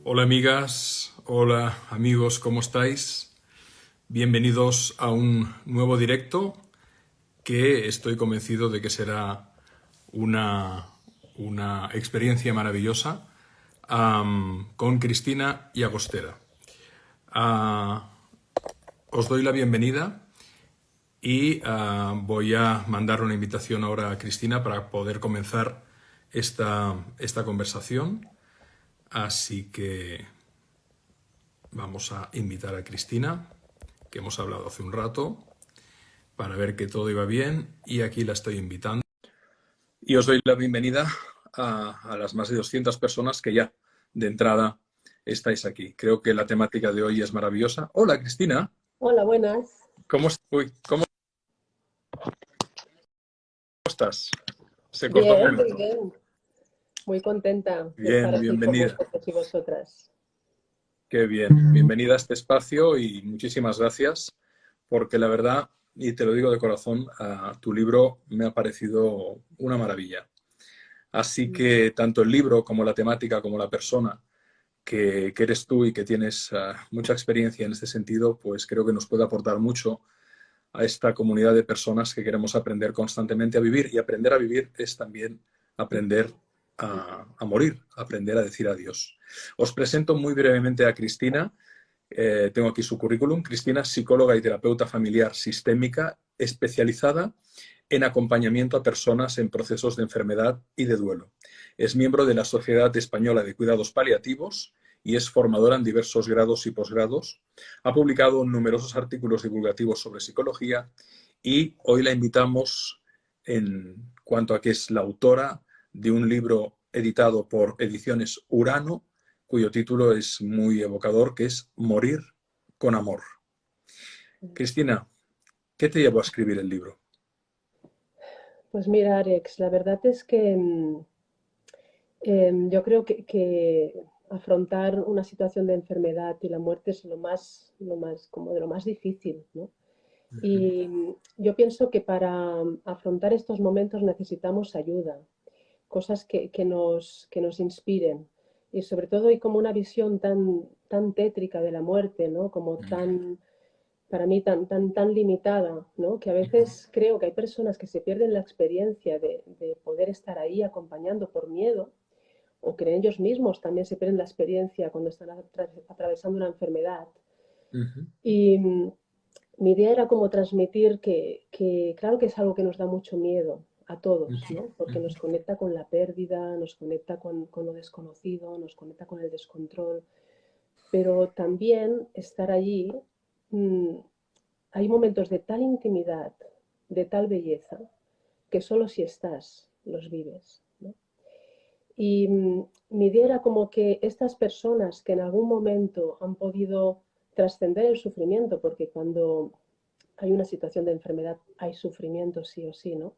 Hola amigas, hola amigos, ¿cómo estáis? Bienvenidos a un nuevo directo que estoy convencido de que será una, una experiencia maravillosa con Cristina y Agostera. Ah, Os doy la bienvenida y voy a mandar una invitación ahora a Cristina para poder comenzar esta conversación. Así que vamos a invitar a Cristina, que hemos hablado hace un rato, para ver que todo iba bien, y aquí la estoy invitando. Y os doy la bienvenida a las más de 200 personas que ya de entrada estáis aquí. Creo que la temática de hoy es maravillosa. Hola Cristina, Hola, buenas. ¿cómo estás? Se cortó un Bien, muy momento. bien. Muy contenta de estar Bien, aquí con bienvenida. vosotros y vosotras. Qué bien. Bienvenida a este espacio y muchísimas gracias porque la verdad, y te lo digo de corazón, tu libro me ha parecido una maravilla. Así que tanto el libro como la temática como la persona que eres tú y que tienes mucha experiencia en este sentido, pues creo que nos puede aportar mucho a esta comunidad de personas que queremos aprender constantemente a vivir. Y aprender a vivir es también aprender a morir, aprender a decir adiós. Os presento muy brevemente a Cristina. Tengo aquí su currículum. Cristina es psicóloga y terapeuta familiar sistémica especializada en acompañamiento a personas en procesos de enfermedad y de duelo. Es miembro de la Sociedad Española de Cuidados Paliativos y es formadora en diversos grados y posgrados. Ha publicado numerosos artículos divulgativos sobre psicología y hoy la invitamos en cuanto a que es la autora de un libro editado por Ediciones Urano, cuyo título es muy evocador, que es Morir con amor. Cristina, ¿qué te llevó a escribir el libro? Pues mira, Alex, la verdad es que yo creo que afrontar una situación de enfermedad y la muerte es como de lo más difícil, ¿no? Y yo pienso que para afrontar estos momentos necesitamos ayuda, cosas que nos inspiren. Y sobre todo hay como una visión tan tétrica de la muerte, ¿no? Como para mí tan limitada, ¿no? Que a veces creo que hay personas que se pierden la experiencia de poder estar ahí acompañando por miedo, o que ellos mismos también se pierden la experiencia cuando están atravesando una enfermedad. Ujú, Y mi idea era como transmitir que claro que es algo que nos da mucho miedo a todos, ujú, ¿no? Porque ujú. nos conecta con la pérdida, nos conecta con lo desconocido, nos conecta con el descontrol, pero también estar allí, mmm, hay momentos de tal intimidad, de tal belleza, que solo si estás los vives, ¿no? Y mi idea era como que estas personas que en algún momento han podido trascender el sufrimiento, porque cuando hay una situación de enfermedad hay sufrimiento sí o sí, ¿no?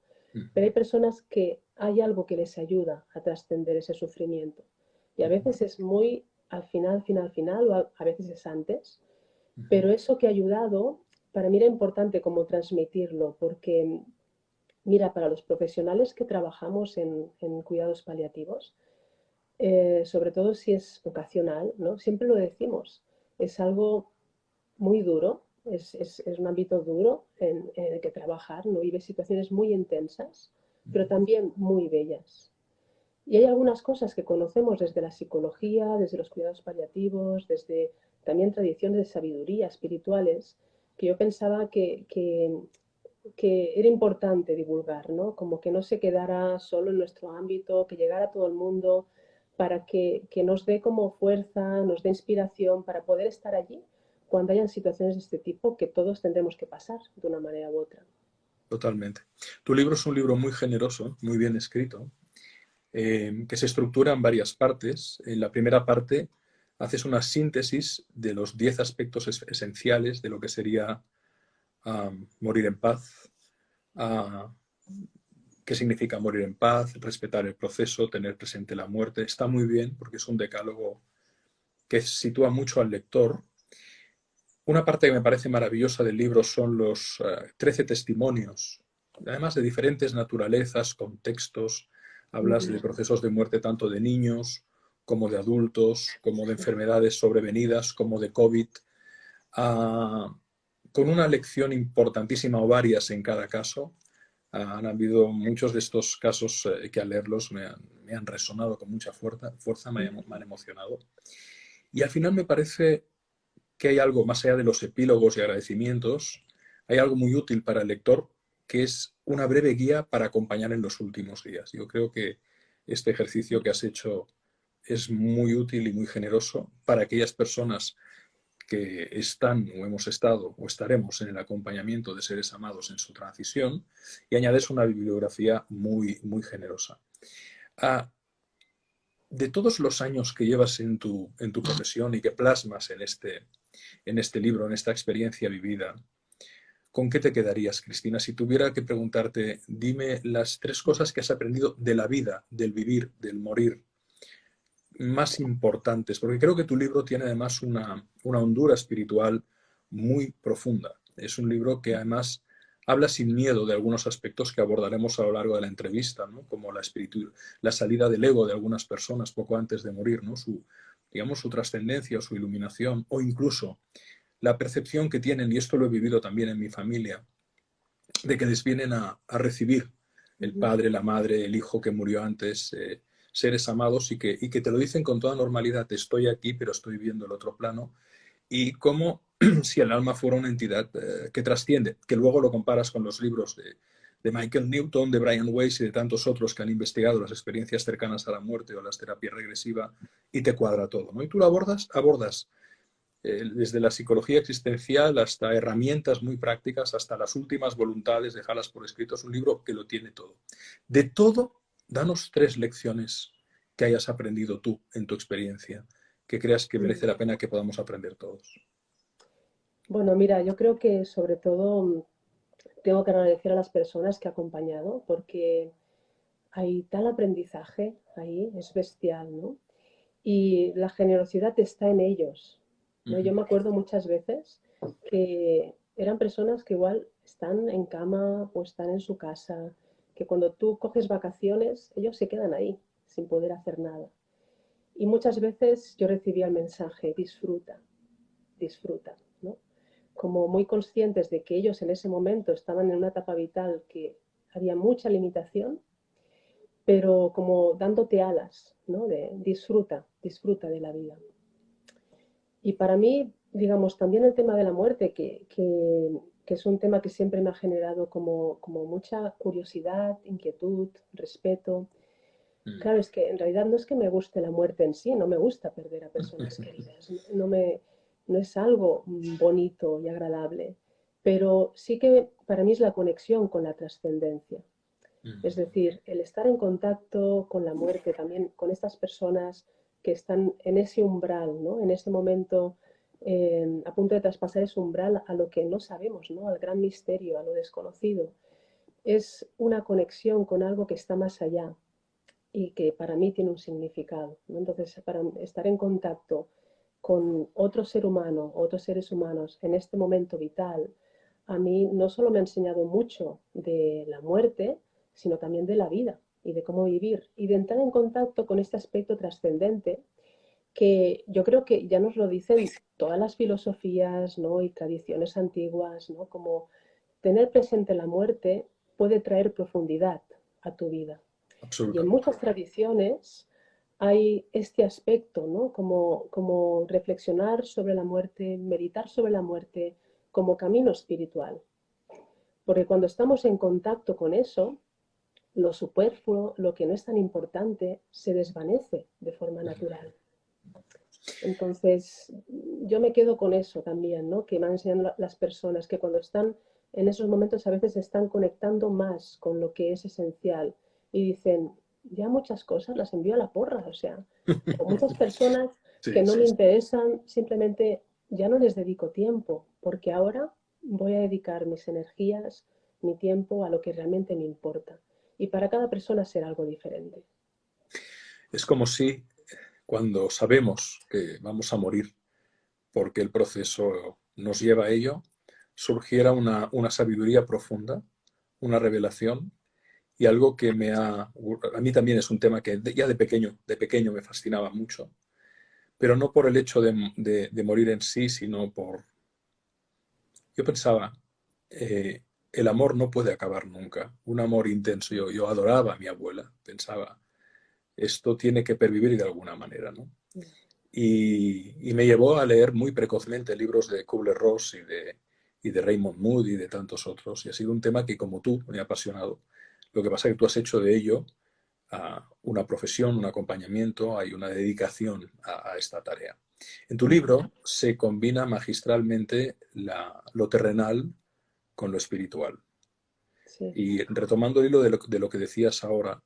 Pero hay personas que hay algo que les ayuda a trascender ese sufrimiento. Y a veces es muy al final, o a veces es antes, pero eso que ha ayudado, para mí era importante como transmitirlo, porque mira, para los profesionales que trabajamos en cuidados paliativos, sobre todo si es vocacional, ¿no? Siempre lo decimos, es algo muy duro, es un ámbito duro en el que trabajar, ¿no? Vive situaciones muy intensas, pero también muy bellas. Y hay algunas cosas que conocemos desde la psicología, desde los cuidados paliativos, desde también tradiciones de sabiduría espirituales, que yo pensaba que era importante divulgar, ¿no? Como que no se quedara solo en nuestro ámbito, que llegara a todo el mundo, para que nos dé como fuerza, nos dé inspiración para poder estar allí cuando hayan situaciones de este tipo que todos tendremos que pasar de una manera u otra. Totalmente. Tu libro es un libro muy generoso, muy bien escrito, que se estructura en varias partes. En la primera parte haces una síntesis de los 10 aspectos esenciales de lo que sería morir en paz, uh, qué significa morir en paz, respetar el proceso, tener presente la muerte. Está muy bien porque es un decálogo que sitúa mucho al lector. Una parte que me parece maravillosa del libro son los 13 testimonios, además de diferentes naturalezas, contextos. Hablas de Ujú. procesos de muerte tanto de niños como de adultos, como de enfermedades sobrevenidas, como de COVID, con una lección importantísima o varias en cada caso. Han habido muchos de estos casos que al leerlos me han resonado con mucha fuerza, me han emocionado. Y al final me parece que hay algo, más allá de los epílogos y agradecimientos, hay algo muy útil para el lector, que es una breve guía para acompañar en los últimos días. Yo creo que este ejercicio que has hecho es muy útil y muy generoso para aquellas personas que están o hemos estado o estaremos en el acompañamiento de seres amados en su transición, y añades una bibliografía muy, muy generosa. De todos los años que llevas en tu profesión y que plasmas en este libro, en esta experiencia vivida, ¿con qué te quedarías, Cristina? Si tuviera que preguntarte, dime las 3 cosas que has aprendido de la vida, del vivir, del morir, más importantes, porque creo que tu libro tiene además una hondura espiritual muy profunda. Es un libro que además habla sin miedo de algunos aspectos que abordaremos a lo largo de la entrevista, ¿no? Como la salida del ego de algunas personas poco antes de morir, ¿no? Su trascendencia o su iluminación, o incluso la percepción que tienen, y esto lo he vivido también en mi familia, de que les vienen a recibir el padre, la madre, el hijo que murió antes, seres amados, y que te lo dicen con toda normalidad: estoy aquí, pero estoy viendo el otro plano. Y como si el alma fuera una entidad que trasciende, que luego lo comparas con los libros de Michael Newton, de Brian Weiss y de tantos otros que han investigado las experiencias cercanas a la muerte o las terapias regresivas, y te cuadra todo, ¿no? Y tú lo abordas desde la psicología existencial hasta herramientas muy prácticas, hasta las últimas voluntades, dejarlas por escrito. Es un libro que lo tiene todo. De todo, danos 3 lecciones que hayas aprendido tú en tu experiencia, que creas que merece la pena que podamos aprender todos. Bueno, mira, yo creo que sobre todo tengo que agradecer a las personas que he acompañado porque hay tal aprendizaje ahí, es bestial, ¿no? Y la generosidad está en ellos, ¿no? Yo me acuerdo muchas veces que eran personas que igual están en cama o están en su casa, que cuando tú coges vacaciones, ellos se quedan ahí sin poder hacer nada. Y muchas veces yo recibía el mensaje: disfruta, disfruta, ¿no? Como muy conscientes de que ellos en ese momento estaban en una etapa vital que había mucha limitación, pero como dándote alas, ¿no? De disfruta, disfruta de la vida. Y para mí, digamos, también el tema de la muerte, que es un tema que siempre me ha generado como mucha curiosidad, inquietud, respeto. Claro, es que en realidad no es que me guste la muerte en sí, no me gusta perder a personas queridas, no es algo bonito y agradable, pero sí que para mí es la conexión con la trascendencia. Es decir, el estar en contacto con la muerte, también con estas personas que están en ese umbral, ¿no? En ese momento a punto de traspasar ese umbral a lo que no sabemos, ¿no? Al gran misterio, a lo desconocido. Es una conexión con algo que está más allá y que para mí tiene un significado, ¿no? Entonces, para estar en contacto con otro ser humano, otros seres humanos en este momento vital, a mí no solo me ha enseñado mucho de la muerte, sino también de la vida y de cómo vivir y de entrar en contacto con este aspecto trascendente que yo creo que ya nos lo dicen todas las filosofías, ¿no? Y tradiciones antiguas, ¿no? Como tener presente la muerte puede traer profundidad a tu vida. Y en Absolutamente. muchas tradiciones hay este aspecto, ¿no? Como reflexionar sobre la muerte, meditar sobre la muerte como camino espiritual. Porque cuando estamos en contacto con eso, lo superfluo, lo que no es tan importante, se desvanece de forma natural. Entonces, yo me quedo con eso también, ¿no? Que me han enseñado las personas que cuando están en esos momentos a veces están conectando más con lo que es esencial y dicen, ya muchas cosas las envío a la porra, o sea, o muchas personas que Sí, no sí, me sí. interesan, simplemente ya no les dedico tiempo, porque ahora voy a dedicar mis energías, mi tiempo a lo que realmente me importa. Y para cada persona será algo diferente. Es como si cuando sabemos que vamos a morir, porque el proceso nos lleva a ello, surgiera una sabiduría profunda, una revelación, y algo que a mí también es un tema que ya de pequeño me fascinaba mucho, pero no por el hecho de morir en sí, sino yo pensaba, el amor no puede acabar nunca, un amor intenso. Yo adoraba a mi abuela, pensaba, esto tiene que pervivir de alguna manera, ¿no? Y me llevó a leer muy precozmente libros de Kubler-Ross y de Raymond Moody y de tantos otros. Y ha sido un tema que, como tú, me ha apasionado. Lo que pasa es que tú has hecho de ello una profesión, un acompañamiento, hay una dedicación a esta tarea. En tu libro se combina magistralmente lo terrenal con lo espiritual. Sí. Y retomando el hilo de lo que decías ahora,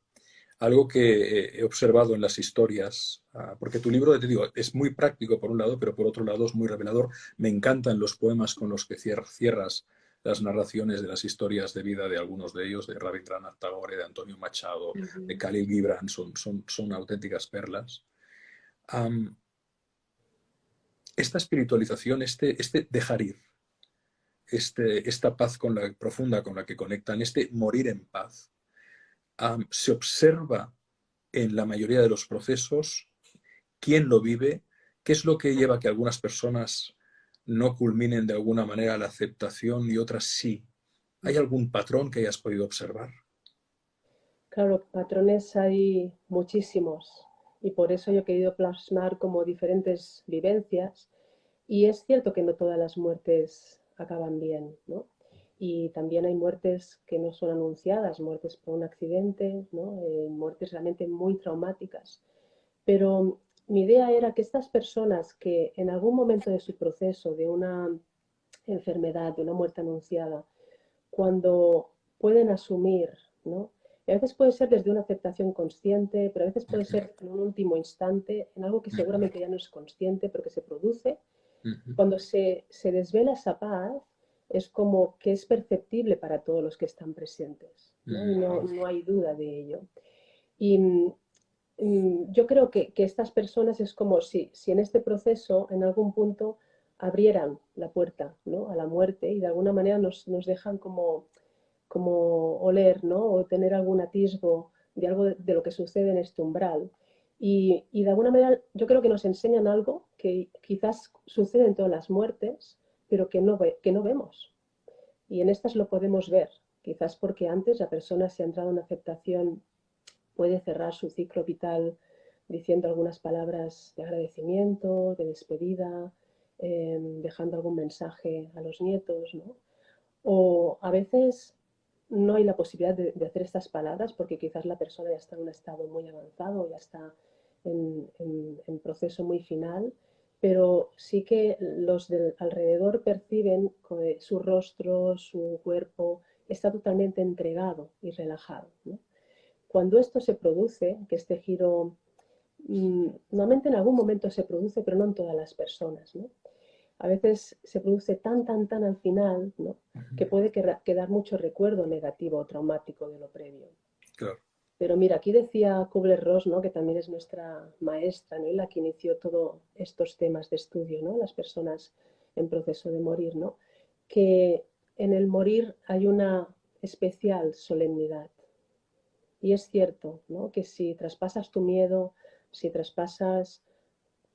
algo que he observado en las historias, porque tu libro, te digo, es muy práctico por un lado, pero por otro lado es muy revelador. Me encantan los poemas con los que cierras las narraciones de las historias de vida de algunos de ellos, de Rabindranath Tagore, de Antonio Machado, de Khalil Gibran, son auténticas perlas. Um, esta espiritualización, este dejar ir, esta paz profunda con la que conectan, este morir en paz, se observa en la mayoría de los procesos, quién lo vive, qué es lo que lleva a que algunas personas no culminen de alguna manera la aceptación y otras sí. ¿Hay algún patrón que hayas podido observar? Claro, patrones hay muchísimos y por eso yo he querido plasmar como diferentes vivencias. Y es cierto que no todas las muertes acaban bien, ¿no? Y también hay muertes que no son anunciadas, muertes por un accidente, ¿no? Muertes realmente muy traumáticas. Pero mi idea era que estas personas que en algún momento de su proceso, de una enfermedad, de una muerte anunciada, cuando pueden asumir, ¿no? Y a veces puede ser desde una aceptación consciente, pero a veces puede ser en un último instante, en algo que seguramente ya no es consciente, pero que se produce. Cuando se desvela esa paz, es como que es perceptible para todos los que están presentes, ¿no? Y no hay duda de ello. Y yo creo que estas personas es como si en este proceso, en algún punto, abrieran la puerta, ¿no? A la muerte y de alguna manera nos dejan como oler, ¿no? O tener algún atisbo de algo de lo que sucede en este umbral. Y de alguna manera yo creo que nos enseñan algo que quizás sucede en todas las muertes, pero que no vemos. Y en estas lo podemos ver, quizás porque antes la persona se ha entrado en aceptación, puede cerrar su ciclo vital diciendo algunas palabras de agradecimiento, de despedida, dejando algún mensaje a los nietos, ¿no? O a veces no hay la posibilidad de hacer estas palabras porque quizás la persona ya está en un estado muy avanzado, ya está en proceso muy final, pero sí que los del alrededor perciben que su rostro, su cuerpo está totalmente entregado y relajado, ¿no? Cuando esto se produce, que este giro normalmente en algún momento se produce, pero no en todas las personas, ¿no? A veces se produce tan al final, ¿no? Que puede quedar mucho recuerdo negativo o traumático de lo previo. Claro. Pero mira, aquí decía Kubler-Ross, ¿no? Que también es nuestra maestra, ¿no? Y la que inició todos estos temas de estudio, ¿no? Las personas en proceso de morir, ¿no? Que en el morir hay una especial solemnidad. Y es cierto, ¿no? Que si traspasas tu miedo, si traspasas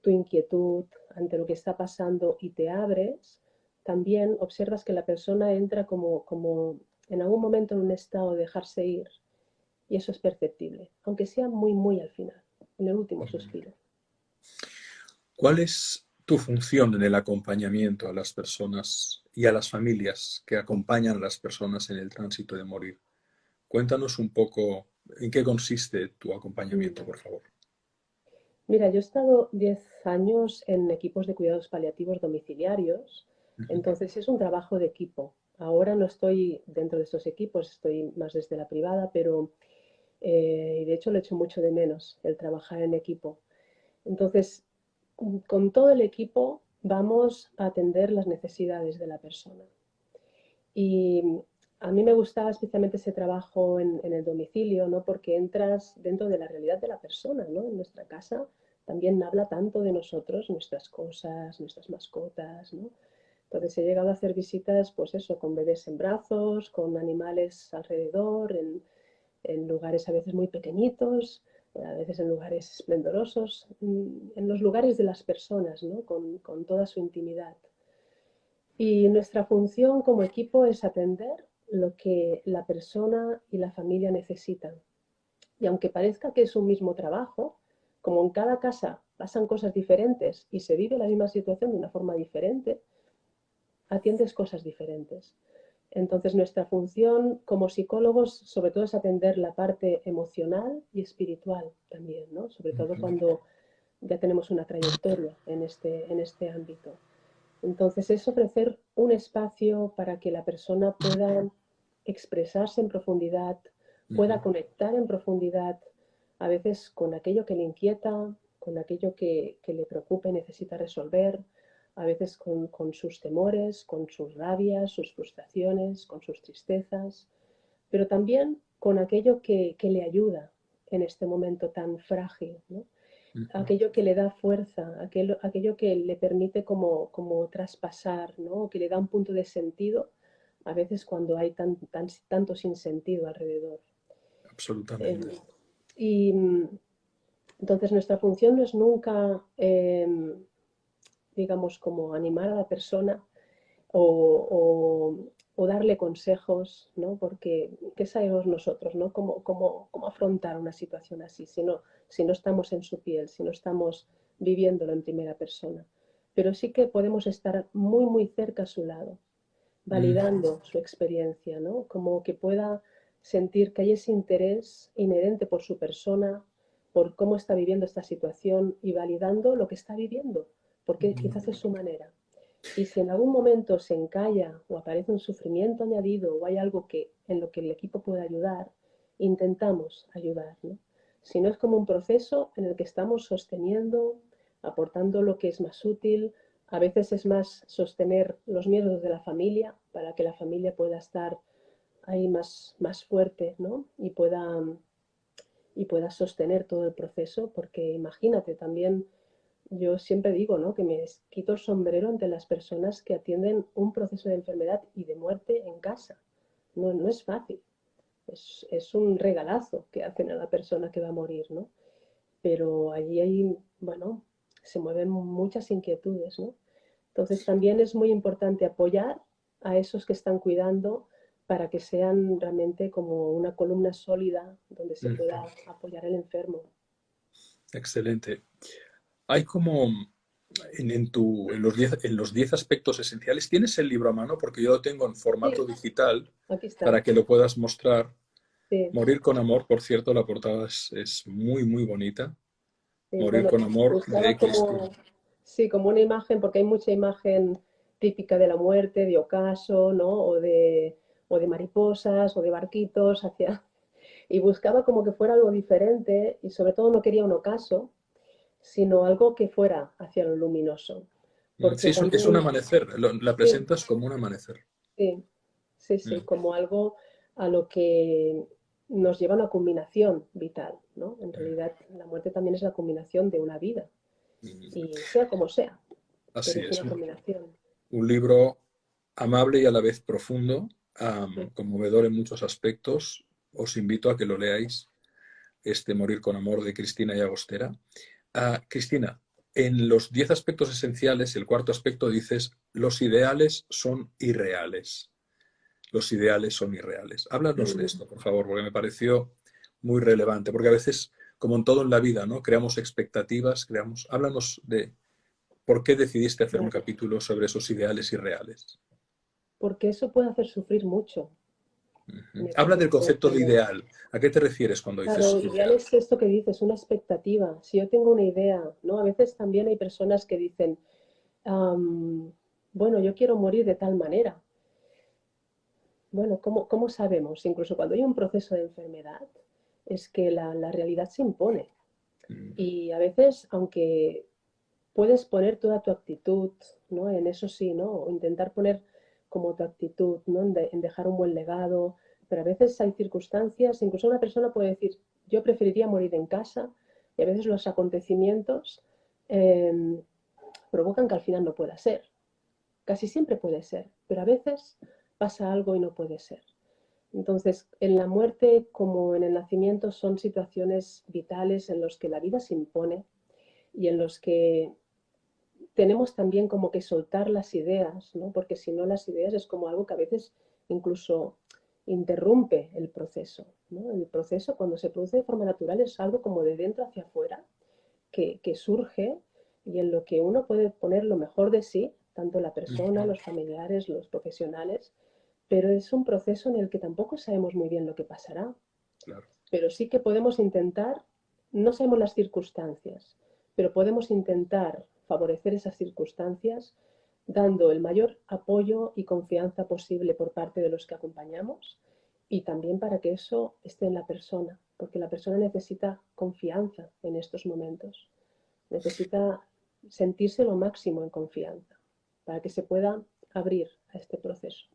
tu inquietud ante lo que está pasando y te abres, también observas que la persona entra como en algún momento en un estado de dejarse ir y eso es perceptible, aunque sea muy al final, en el último suspiro. ¿Cuál es tu función en el acompañamiento a las personas y a las familias que acompañan a las personas en el tránsito de morir? Cuéntanos un poco en qué consiste tu acompañamiento, por favor. Mira, yo he estado 10 años en equipos de cuidados paliativos domiciliarios, entonces es un trabajo de equipo. Ahora no estoy dentro de estos equipos, estoy más desde la privada, pero y de hecho lo echo mucho de menos, el trabajar en equipo. Entonces, con todo el equipo vamos a atender las necesidades de la persona. Y a mí me gustaba especialmente ese trabajo en el domicilio, ¿no? Porque entras dentro de la realidad de la persona, ¿no? En nuestra casa también habla tanto de nosotros, nuestras cosas, nuestras mascotas, ¿no? Entonces he llegado a hacer visitas, pues eso, con bebés en brazos, con animales alrededor, lugares a veces muy pequeñitos, a veces en lugares esplendorosos, en los lugares de las personas, ¿no? Con toda su intimidad. Y nuestra función como equipo es atender lo que la persona y la familia necesitan. Y aunque parezca que es un mismo trabajo, como en cada casa pasan cosas diferentes y se vive la misma situación de una forma diferente, atiendes cosas diferentes. Entonces, nuestra función como psicólogos, sobre todo, es atender la parte emocional y espiritual también, ¿no? Sobre todo cuando ya tenemos una trayectoria en este ámbito. Entonces, es ofrecer un espacio para que la persona pueda expresarse en profundidad, pueda conectar en profundidad, a veces con aquello que le inquieta, con aquello que le preocupa y necesita resolver, a veces con sus temores, con sus rabias, sus frustraciones, con sus tristezas, pero también con aquello que le ayuda en este momento tan frágil, ¿no? Aquello que le da fuerza, aquello que le permite como traspasar, ¿no? Que le da un punto de sentido, a veces cuando hay tanto sinsentido alrededor. Absolutamente. Y entonces nuestra función no es nunca, digamos, como animar a la persona o darle consejos, ¿no? Porque ¿qué sabemos nosotros, ¿no? Cómo afrontar una situación así si no estamos en su piel, si no estamos viviéndolo en primera persona. Pero sí que podemos estar muy, muy cerca a su lado, validando su experiencia, ¿no? Como que pueda sentir que hay ese interés inherente por su persona, por cómo está viviendo esta situación y validando lo que está viviendo, porque quizás es su manera. Y si en algún momento se encalla o aparece un sufrimiento añadido o hay algo en lo que el equipo puede ayudar, intentamos ayudar, ¿no? Si no, es como un proceso en el que estamos sosteniendo, aportando lo que es más útil. A veces es más sostener los miedos de la familia para que la familia pueda estar ahí más fuerte, ¿no? Y pueda sostener todo el proceso, porque imagínate también, yo siempre digo, ¿no? Que me quito el sombrero ante las personas que atienden un proceso de enfermedad y de muerte en casa. No es fácil, es un regalazo que hacen a la persona que va a morir, ¿no? Pero allí hay, bueno, se mueven muchas inquietudes, ¿no? Entonces también es muy importante apoyar a esos que están cuidando para que sean realmente como una columna sólida donde se pueda apoyar al enfermo. Excelente. Hay como en los 10 aspectos esenciales, ¿tienes el libro a mano? Porque yo lo tengo en Sí, formato digital aquí está. para que lo puedas mostrar. Sí, Morir con amor, por cierto, la portada es muy, muy bonita. sí. Morir Bueno, con amor buscaba de Cristina. como, sí, como una imagen, porque hay mucha imagen típica de la muerte, de ocaso, ¿no? O de mariposas o de barquitos hacia... Y buscaba como que fuera algo diferente y sobre todo no quería un ocaso, sino algo que fuera hacia lo luminoso. Sí, Porque es un también, amanecer. La sí, presentas como un amanecer. sí, sí, Mm, como algo a lo que nos lleva a una culminación vital, ¿no? En realidad la muerte también es la culminación de una vida, mm. y sea como sea, pero Así es es. una culminación. Un libro amable y a la vez profundo, Sí. conmovedor en muchos aspectos. Os invito a que lo leáis. Este Morir con amor de Cristina Llagostera. Cristina, en los 10 aspectos esenciales, el cuarto aspecto dices, los ideales son irreales. Los ideales son irreales. Háblanos de esto, por favor, porque me pareció muy relevante, porque a veces, como en todo en la vida, ¿no? Creamos expectativas, Háblanos de por qué decidiste hacer un Claro, capítulo sobre esos ideales irreales. porque eso puede hacer sufrir mucho en el Habla del proceso de concepto de enfermedad. ideal. ¿A qué te refieres cuando dices Claro, ideal ideal? es esto que dices, una expectativa. Si yo tengo una idea, ¿no? A veces también hay personas que dicen, "Am, bueno, yo quiero morir de tal manera". Bueno, ¿cómo sabemos? Incluso cuando hay un proceso de enfermedad, es que la realidad se impone. Y a veces, aunque puedes poner toda tu actitud, ¿no? En eso sí, ¿no? O intentar poner como tu actitud, ¿no? En dejar un buen legado, pero a veces hay circunstancias, incluso una persona puede decir, yo preferiría morir en casa, y a veces los acontecimientos eh, provocan que al final no pueda ser. Casi siempre puede ser, pero a veces pasa algo y no puede ser. Entonces, en la muerte como en el nacimiento son situaciones vitales en las que la vida se impone y en los que tenemos también como que soltar las ideas, ¿no? Porque si no las ideas es como algo que a veces incluso interrumpe el proceso, ¿no? El proceso cuando se produce de forma natural es algo como de dentro hacia afuera que surge y en lo que uno puede poner lo mejor de sí, tanto la persona, los familiares, los profesionales, pero es un proceso en el que tampoco sabemos muy bien lo que pasará, Claro. pero sí que podemos intentar, no sabemos las circunstancias, pero podemos intentar favorecer esas circunstancias dando el mayor apoyo y confianza posible por parte de los que acompañamos y también para que eso esté en la persona, porque la persona necesita confianza en estos momentos, necesita sentirse lo máximo en confianza para que se pueda abrir a este proceso.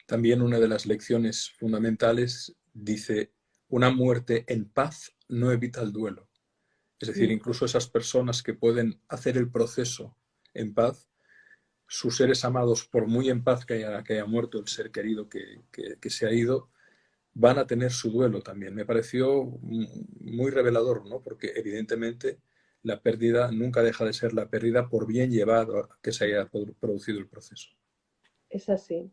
También una de las lecciones fundamentales dice, una muerte en paz no evita el duelo. Es decir, incluso esas personas que pueden hacer el proceso en paz, sus seres amados, por muy en paz que haya muerto el ser querido que se ha ido, van a tener su duelo también. Me pareció muy revelador, ¿no? Porque evidentemente la pérdida nunca deja de ser la pérdida por bien llevado que se haya producido el proceso. Es así.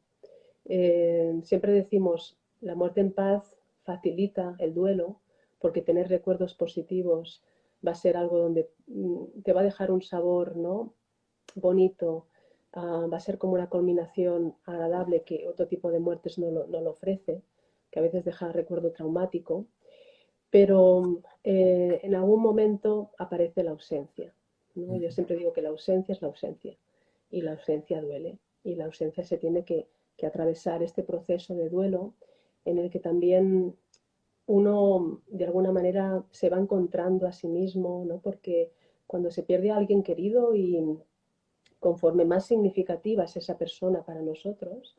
Siempre decimos, la muerte en paz facilita el duelo porque tener recuerdos positivos va a ser algo donde te va a dejar un sabor, ¿no? Bonito, va a ser como una culminación agradable que otro tipo de muertes no lo ofrece, que a veces deja recuerdo traumático, pero en algún momento aparece la ausencia, ¿no? Yo siempre digo que la ausencia es la ausencia y la ausencia duele y la ausencia se tiene que atravesar este proceso de duelo en el que también uno de alguna manera se va encontrando a sí mismo, ¿no? Porque cuando se pierde a alguien querido y conforme más significativa es esa persona para nosotros,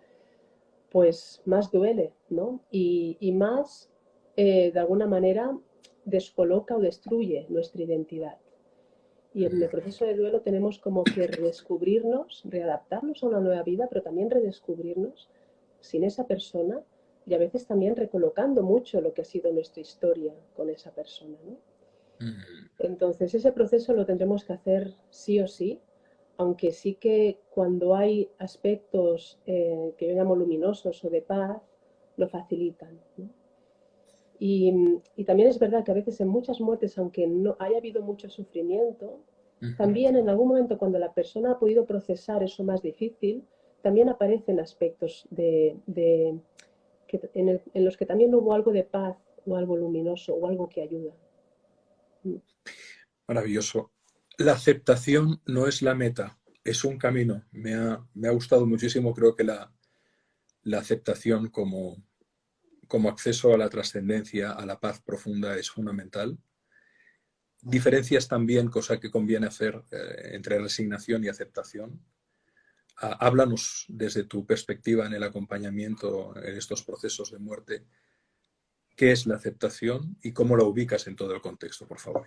pues más duele, ¿no? Y más, de alguna manera, descoloca o destruye nuestra identidad. Y en el proceso de duelo tenemos como que redescubrirnos, readaptarnos a una nueva vida, pero también redescubrirnos sin esa persona y a veces también recolocando mucho lo que ha sido nuestra historia con esa persona, ¿no? Entonces ese proceso lo tendremos que hacer sí o sí, aunque sí que cuando hay aspectos que yo llamo luminosos o de paz, lo facilitan, ¿no? Y también es verdad que a veces en muchas muertes, aunque no haya habido mucho sufrimiento, también en algún momento cuando la persona ha podido procesar eso más difícil, también aparecen aspectos en los que también hubo algo de paz o algo luminoso o algo que ayuda. Maravilloso. La aceptación no es la meta, es un camino. Me ha gustado muchísimo, creo que la aceptación como acceso a la trascendencia, a la paz profunda es fundamental. Diferencias también, cosa que conviene hacer entre resignación y aceptación. Háblanos desde tu perspectiva en el acompañamiento en estos procesos de muerte, qué es la aceptación y cómo la ubicas en todo el contexto, por favor.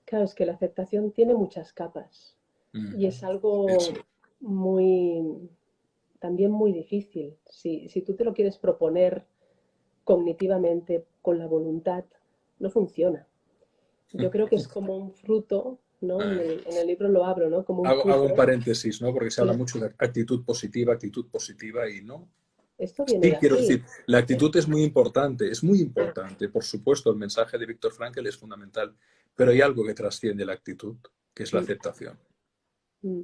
Claro, es que la aceptación tiene muchas capas y es Eso. algo muy, también muy difícil. Si tú te lo quieres proponer cognitivamente con la voluntad, no funciona. Yo creo que es como un fruto, ¿no? En el libro lo hablo, ¿no? Como un Hago un fruto. paréntesis, ¿no? Porque se habla Sí, mucho de actitud positiva y no. esto viene de Sí, quiero aquí. decir, la actitud es muy importante. Por supuesto, el mensaje de Víctor Frankl es fundamental, pero hay algo que trasciende la actitud, que es la Mm, aceptación. mm.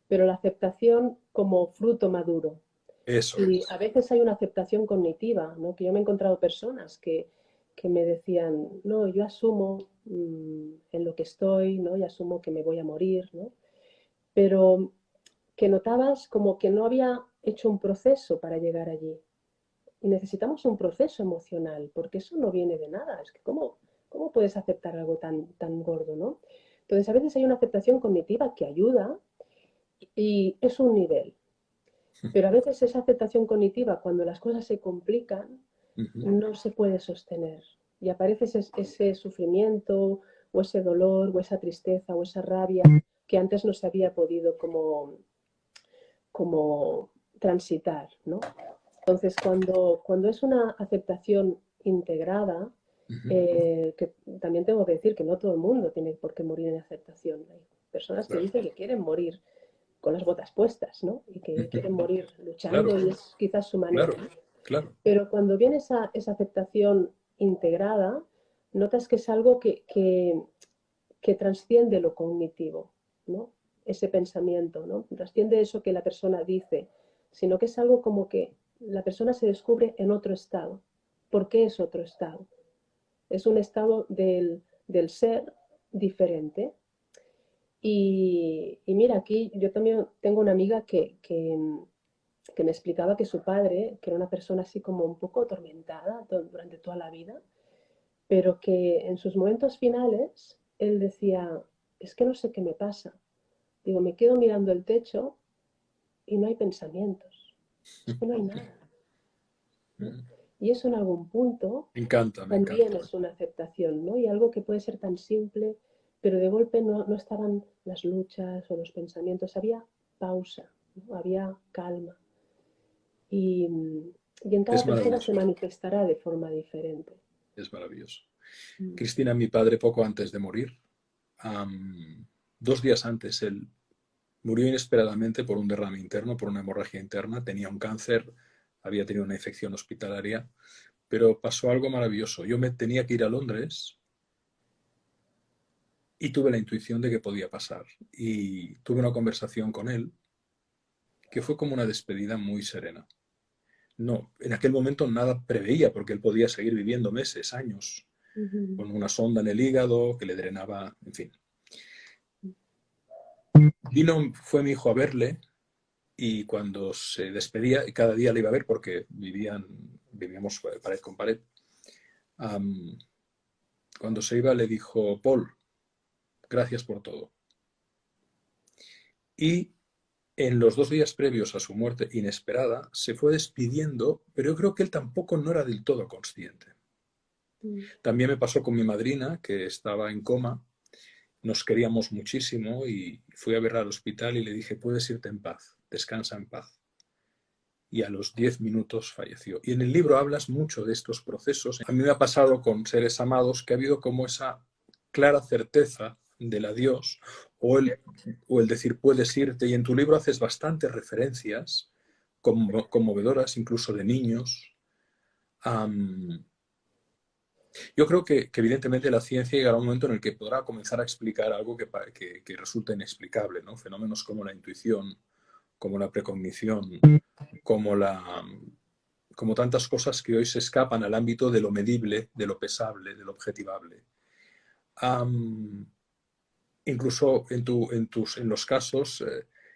Pero la aceptación como fruto maduro. Eso Y es. a veces hay una aceptación cognitiva, ¿no? Que yo me he encontrado personas que me decían, no, yo asumo en lo que estoy, ¿no? Y asumo que me voy a morir, ¿no? Pero que notabas como que no había hecho un proceso para llegar allí. Y necesitamos un proceso emocional, porque eso no viene de nada. Es que ¿cómo puedes aceptar algo tan gordo, ¿no? Entonces, a veces hay una aceptación cognitiva que ayuda y es un nivel. Pero a veces esa aceptación cognitiva, cuando las cosas se complican, no se puede sostener. Y aparece ese sufrimiento o ese dolor o esa tristeza o esa rabia que antes no se había podido como transitar, ¿no? Entonces, cuando es una aceptación integrada, que también tengo que decir que no todo el mundo tiene por qué morir en aceptación. Hay personas que Claro, dicen que quieren morir con las botas puestas, ¿no? Y que quieren morir luchando claro, y es quizás su manera, claro, ¿no? claro. Pero cuando viene esa aceptación integrada, notas que es algo que trasciende lo cognitivo, ¿no? Ese pensamiento, ¿no? Trasciende eso que la persona dice, sino que es algo como que la persona se descubre en otro estado. ¿Por qué es otro estado? Es un estado del ser diferente. Y mira, aquí yo también tengo una amiga que me explicaba que su padre, que era una persona así como un poco atormentada durante toda la vida, pero que en sus momentos finales él decía, es que no sé qué me pasa. Digo, me quedo mirando el techo y no hay pensamientos, es que no hay nada, ¿no? Y eso en algún punto Me encanta, me también encanta. es una aceptación, ¿no? Y algo que puede ser tan simple, pero de golpe no estaban las luchas o los pensamientos, había pausa, ¿no? Había calma. Y en cada Es persona se maravilloso, manifestará de forma diferente. es maravilloso. Mm. Cristina, mi padre, poco antes de morir, 2 días antes, él murió inesperadamente por un derrame interno, por una hemorragia interna, tenía un cáncer, había tenido una infección hospitalaria, pero pasó algo maravilloso. Yo me tenía que ir a Londres y tuve la intuición de que podía pasar. Y tuve una conversación con él que fue como una despedida muy serena. No, en aquel momento nada preveía porque él podía seguir viviendo meses, años, Ujú. con una sonda en el hígado que le drenaba, en fin. Fue mi hijo a verle y cuando se despedía, y cada día le iba a ver porque vivíamos pared con pared, um, cuando se iba le dijo, Paul, gracias por todo. Y en los 2 días previos a su muerte inesperada, se fue despidiendo, pero yo creo que él tampoco no era del todo consciente. Mm. También me pasó con mi madrina, que estaba en coma, nos queríamos muchísimo y fui a verla al hospital y le dije, puedes irte en paz, descansa en paz. Y a los 10 minutos falleció. Y en el libro hablas mucho de estos procesos. A mí me ha pasado con seres amados que ha habido como esa clara certeza del adiós o el decir puedes irte. Y en tu libro haces bastantes referencias conmovedoras, incluso de niños. Um, yo creo que, evidentemente la ciencia llegará a un momento en el que podrá comenzar a explicar algo que resulta inexplicable, ¿no? Fenómenos como la intuición, como la precognición, como, la, como tantas cosas que hoy se escapan al ámbito de lo medible, de lo pesable, de lo objetivable. Um, Incluso en los casos,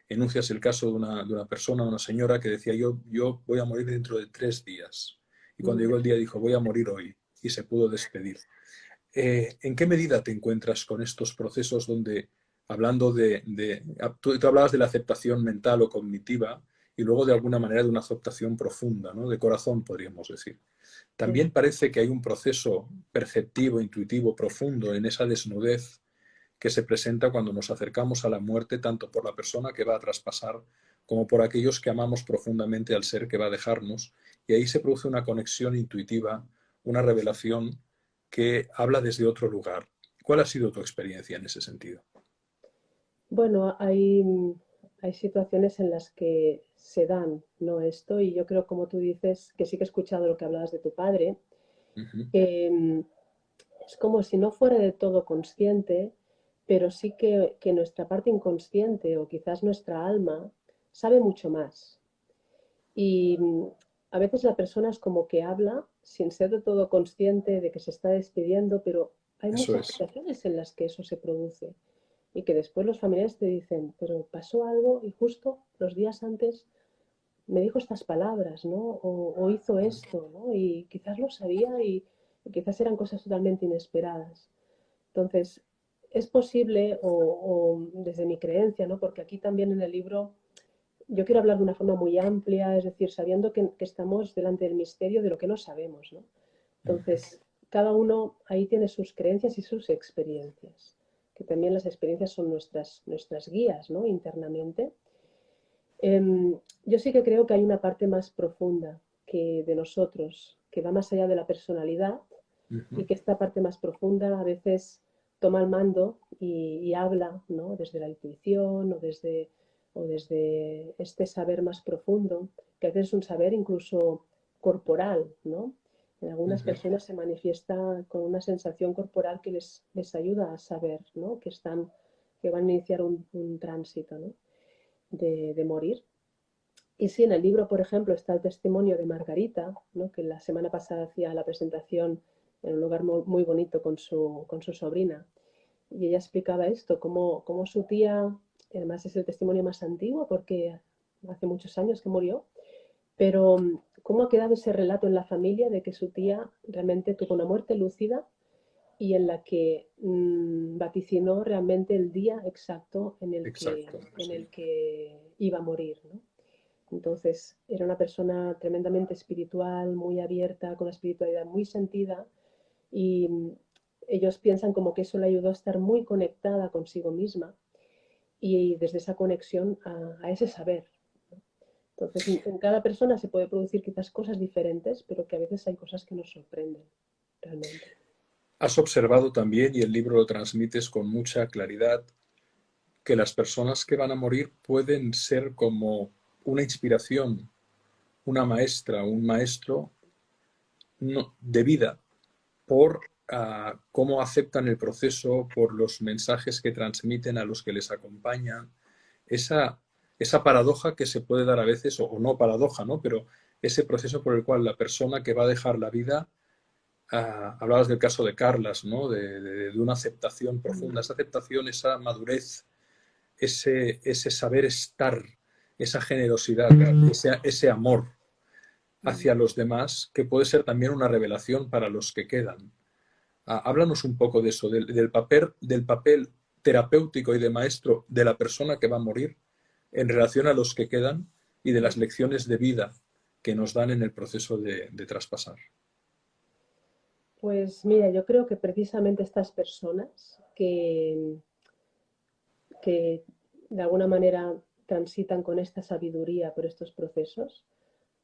enuncias el caso de una persona, una señora que decía yo voy a morir dentro de 3 días. Y cuando Mm. llegó el día dijo voy a morir hoy y se pudo despedir. ¿En qué medida te encuentras con estos procesos donde, hablando tú hablabas de la aceptación mental o cognitiva y luego de alguna manera de una aceptación profunda, ¿no? De corazón, podríamos decir? Sí. También parece que hay un proceso perceptivo, intuitivo, profundo en esa desnudez que se presenta cuando nos acercamos a la muerte, tanto por la persona que va a traspasar como por aquellos que amamos profundamente al ser que va a dejarnos, y ahí se produce una conexión intuitiva, una revelación que habla desde otro lugar. ¿Cuál ha sido tu experiencia en ese sentido? Bueno, hay situaciones en las que se dan, ¿no? Esto, y yo creo, como tú dices, que sí que he escuchado lo que hablabas de tu padre, Uh -huh. que es como si no fuera de todo consciente, pero sí que nuestra parte inconsciente o quizás nuestra alma sabe mucho más. Y a veces la persona es como que habla sin ser de todo consciente de que se está despidiendo, pero hay Eso muchas es. situaciones en las que eso se produce y que después los familiares te dicen, pero pasó algo y justo los días antes me dijo estas palabras, ¿no? O hizo esto, ¿no? Y quizás lo sabía y quizás eran cosas totalmente inesperadas. Entonces, es posible, o desde mi creencia, ¿no? Porque aquí también en el libro yo quiero hablar de una forma muy amplia, es decir, sabiendo que estamos delante del misterio de lo que no sabemos, ¿no? Entonces, cada uno ahí tiene sus creencias y sus experiencias, que también las experiencias son nuestras guías, ¿no? Internamente. Yo sí que creo que hay una parte más profunda, de nosotros que va más allá de la personalidad y que esta parte más profunda a veces toma el mando y habla, ¿no? Desde la intuición o desde este saber más profundo, que a veces es un saber incluso corporal, ¿no? En algunas personas se manifiesta con una sensación corporal que les ayuda a saber, ¿no? Que van a iniciar un tránsito, ¿no? de morir. Y sí, en el libro, por ejemplo, está el testimonio de Margarita, ¿no? Que la semana pasada hacía la presentación en un lugar muy bonito con su sobrina. Y ella explicaba esto, cómo su tía, además es el testimonio más antiguo porque hace muchos años que murió, pero cómo ha quedado ese relato en la familia de que su tía realmente tuvo una muerte lúcida y en la que vaticinó realmente el día exacto Exacto, en sí. el que iba a morir, ¿no? Entonces, era una persona tremendamente espiritual, muy abierta, con una espiritualidad muy sentida y ellos piensan como que eso le ayudó a estar muy conectada consigo misma y desde esa conexión a ese saber. Entonces, en cada persona se puede producir quizás cosas diferentes, pero que a veces hay cosas que nos sorprenden realmente. Has observado también, y el libro lo transmites con mucha claridad, que las personas que van a morir pueden ser como una inspiración, una maestra, un maestro de vida por cómo aceptan el proceso, por los mensajes que transmiten a los que les acompañan. Esa, esa paradoja que se puede dar a veces, o no paradoja, ¿no? Pero ese proceso por el cual la persona que va a dejar la vida, hablabas del caso de Carlas, ¿no? De una aceptación profunda, esa aceptación, esa madurez, ese saber estar, esa generosidad, ese amor hacia los demás, que puede ser también una revelación para los que quedan. Háblanos un poco de eso, del papel terapéutico y de maestro de la persona que va a morir en relación a los que quedan y de las lecciones de vida que nos dan en el proceso de traspasar. Pues mira, yo creo que precisamente estas personas que de alguna manera transitan con esta sabiduría por estos procesos,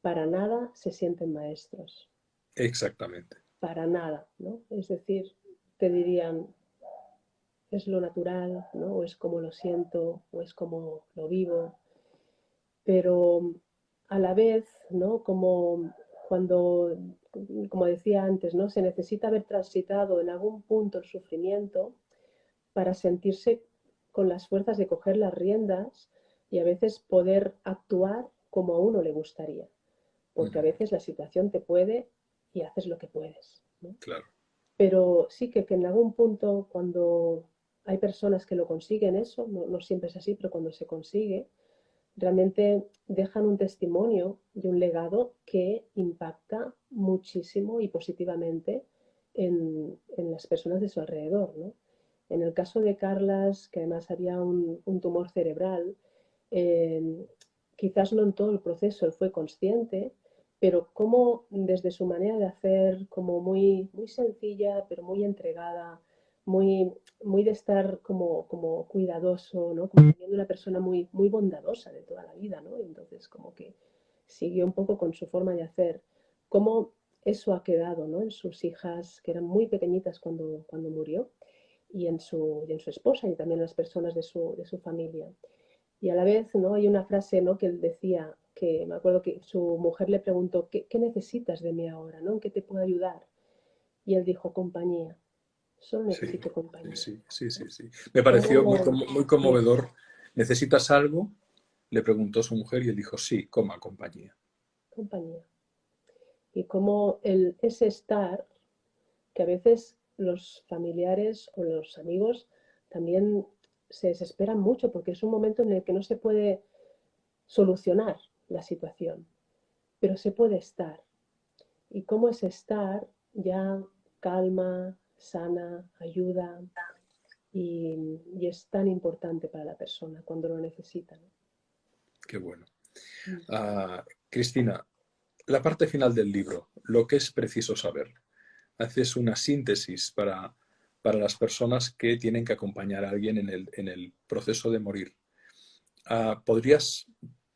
para nada se sienten maestros, Exactamente. para nada, ¿no? Es decir, te dirían, es lo natural, ¿no? O es como lo siento, o es como lo vivo, pero a la vez, ¿no? Cuando, como decía antes, ¿no? Se necesita haber transitado en algún punto el sufrimiento para sentirse con las fuerzas de coger las riendas y a veces poder actuar como a uno le gustaría, porque a veces la situación te puede y haces lo que puedes, ¿no? Claro. Pero sí que en algún punto, cuando hay personas que lo consiguen eso, no siempre es así, pero cuando se consigue, realmente dejan un testimonio y un legado que impacta muchísimo y positivamente en las personas de su alrededor, ¿no? En el caso de Carlas, que además había un tumor cerebral, eh, quizás no en todo el proceso él fue consciente, pero como desde su manera de hacer, como muy sencilla, pero muy entregada, muy de estar como cuidadoso, ¿no? Como siendo una persona muy bondadosa de toda la vida, ¿no? Y entonces como que siguió un poco con su forma de hacer. Cómo eso ha quedado, ¿no? En sus hijas, que eran muy pequeñitas cuando murió, y en su esposa y también en las personas de su familia. Y a la vez, ¿no? Hay una frase, ¿no? Que él decía, que me acuerdo que su mujer le preguntó, ¿qué necesitas de mí ahora, ¿no? ¿En qué te puedo ayudar? Y él dijo, compañía, solo Sí, necesito compañía. sí, sí, sí, sí. Me pareció ¿Cómo? muy Sí, conmovedor. ¿Necesitas algo? Le preguntó su mujer y él dijo, sí, coma, compañía. compañía. Y cómo ese estar, que a veces los familiares o los amigos también se desesperan mucho porque es un momento en el que no se puede solucionar la situación, pero se puede estar. Y cómo ese estar ya calma, sana, ayuda y es tan importante para la persona cuando lo necesita, ¿no? Qué bueno. Mm. Cristina, la parte final del libro, lo que es preciso saber. Haces una síntesis para las personas que tienen que acompañar a alguien en el proceso de morir. ¿Podrías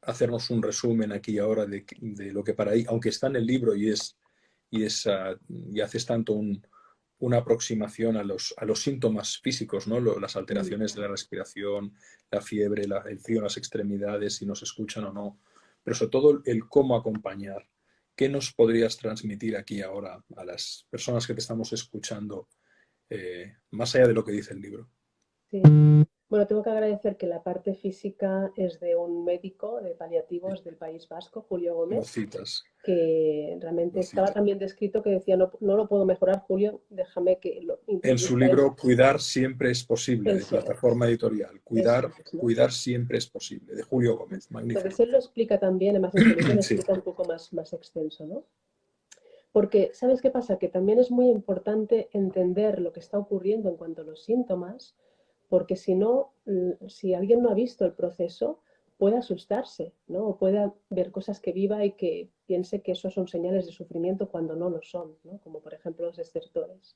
hacernos un resumen aquí ahora de lo que para ahí, aunque está en el libro y haces tanto una aproximación a los síntomas físicos, ¿no? Las alteraciones de la respiración, la fiebre, el frío en las extremidades, si nos escuchan o no, pero sobre todo el cómo acompañar. ¿Qué nos podrías transmitir aquí ahora a las personas que te estamos escuchando, más allá de lo que dice el libro? Sí. Bueno, tengo que agradecer que la parte física es de un médico de paliativos del País Vasco, Julio Lo Gómez, citas, que realmente lo estaba citas. también descrito que decía, no, no lo puedo mejorar, Julio, déjame que lo En su introduzca libro Cuidar siempre es posible, de eso plataforma editorial. eso Cuidar, es, ¿no? cuidar siempre es posible, de Julio Gómez. Magnífico. Entonces él lo explica también, además en su libro lo Sí. explica un poco más extenso, ¿no? Porque, ¿sabes qué pasa? Que también es muy importante entender lo que está ocurriendo en cuanto a los síntomas, porque si no, si alguien no ha visto el proceso, puede asustarse, ¿no? O puede ver cosas que viva y que piense que esos son señales de sufrimiento cuando no lo son, ¿no? Como por ejemplo los estertores.